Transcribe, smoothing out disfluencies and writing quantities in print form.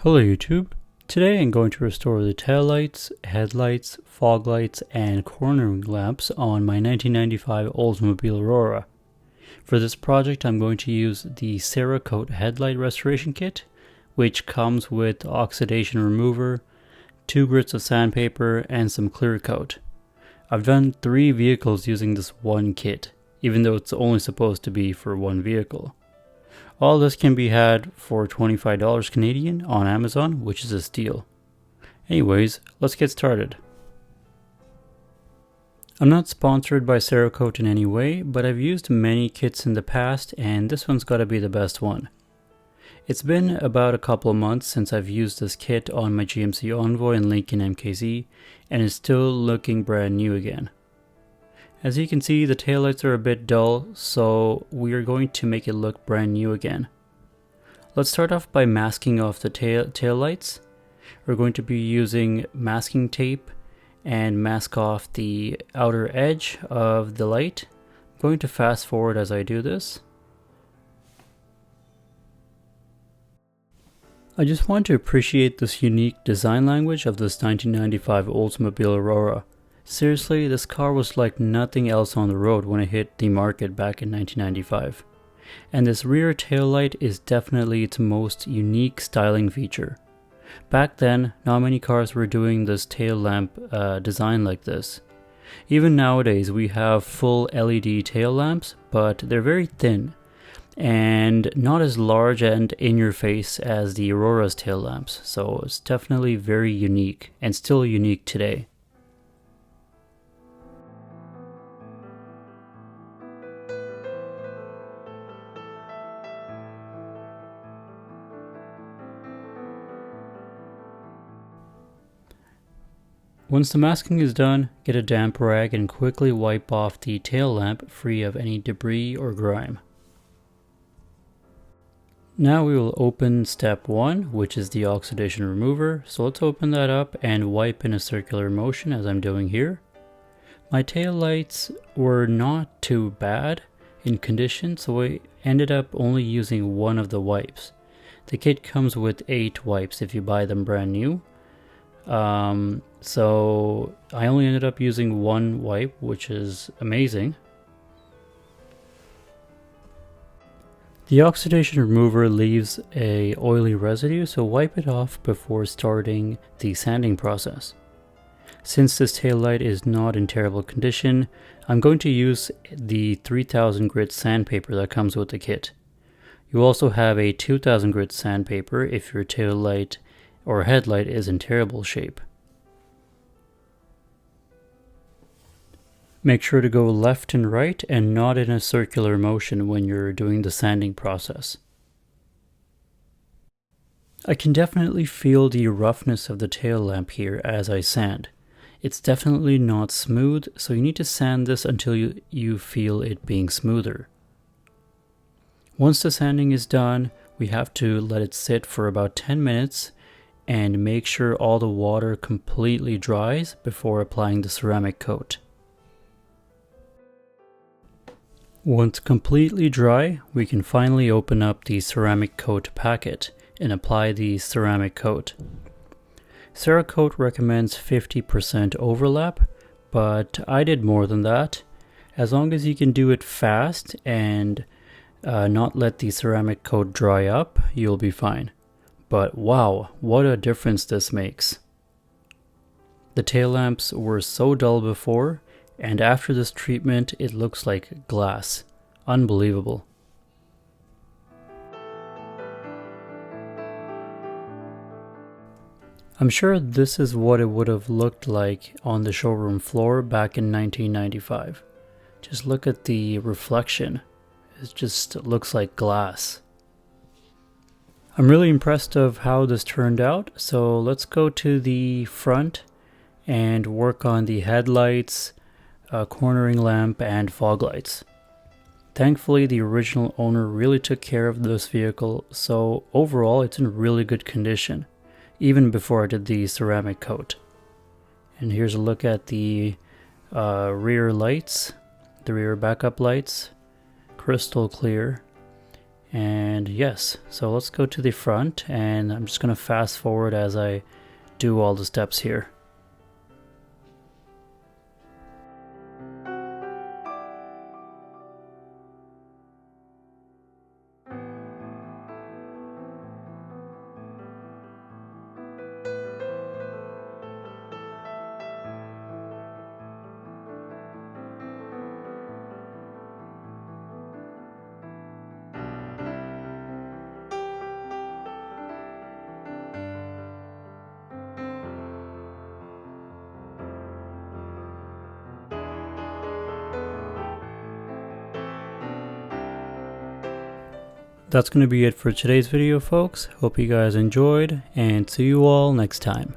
Hello YouTube. Today I'm going to restore the taillights, headlights, fog lights, and cornering lamps on my 1995 Oldsmobile Aurora. For this project I'm going to use the Cerakote headlight restoration kit, which comes with oxidation remover, 2 grits of sandpaper, and some clear coat. I've done 3 vehicles using this one kit, even though it's only supposed to be for one vehicle. All this can be had for $25 Canadian on Amazon, which is a steal. Anyways, let's get started. I'm not sponsored by Cerakote in any way, but I've used many kits in the past and this one's gotta be the best one. It's been about a couple of months since I've used this kit on my GMC Envoy and Lincoln MKZ, and it's still looking brand new again. As you can see, the taillights are a bit dull, so we are going to make it look brand new again. Let's start off by masking off the taillights. We're going to be using masking tape and mask off the outer edge of the light. I'm going to fast forward as I do this. I just want to appreciate this unique design language of this 1995 Oldsmobile Aurora. Seriously, this car was like nothing else on the road when it hit the market back in 1995. And this rear taillight is definitely its most unique styling feature. Back then, not many cars were doing this tail lamp design like this. Even nowadays, we have full LED tail lamps, but they're very thin and not as large and in your face as the Aurora's tail lamps, so it's definitely very unique and still unique today. Once the masking is done, get a damp rag and quickly wipe off the tail lamp free of any debris or grime. Now we will open step 1, which is the oxidation remover, so let's open that up and wipe in a circular motion as I'm doing here. My tail lights were not too bad in condition, so I ended up only using one of the wipes. The kit comes with 8 wipes if you buy them brand new. So I only ended up using one wipe, which is amazing. The oxidation remover leaves a oily residue, so wipe it off before starting the sanding process. Since this taillight is not in terrible condition, I'm going to use the 3000 grit sandpaper that comes with the kit. You also have a 2000 grit sandpaper if your taillight or headlight is in terrible shape. Make sure to go left and right and not in a circular motion when you're doing the sanding process. I can definitely feel the roughness of the tail lamp here as I sand. It's definitely not smooth, so you need to sand this until you feel it being smoother. Once the sanding is done, we have to let it sit for about 10 minutes and make sure all the water completely dries before applying the ceramic coat. Once completely dry, we can finally open up the ceramic coat packet and apply the ceramic coat. Cerakote recommends 50% overlap, but I did more than that. As long as you can do it fast and not let the ceramic coat dry up, you'll be fine. But wow, what a difference this makes. The tail lamps were so dull before, and after this treatment it looks like glass. Unbelievable. I'm sure this is what it would have looked like on the showroom floor back in 1995. Just look at the reflection. It just looks like glass. I'm really impressed of how this turned out, so let's go to the front and work on the headlights, cornering lamp, and fog lights. Thankfully, the original owner really took care of this vehicle, so overall it's in really good condition, even before I did the ceramic coat. And here's a look at the rear lights, the rear backup lights, crystal clear. And yes, so let's go to the front, and I'm just going to fast forward as I do all the steps here. That's going to be it for today's video, folks. Hope you guys enjoyed, and see you all next time.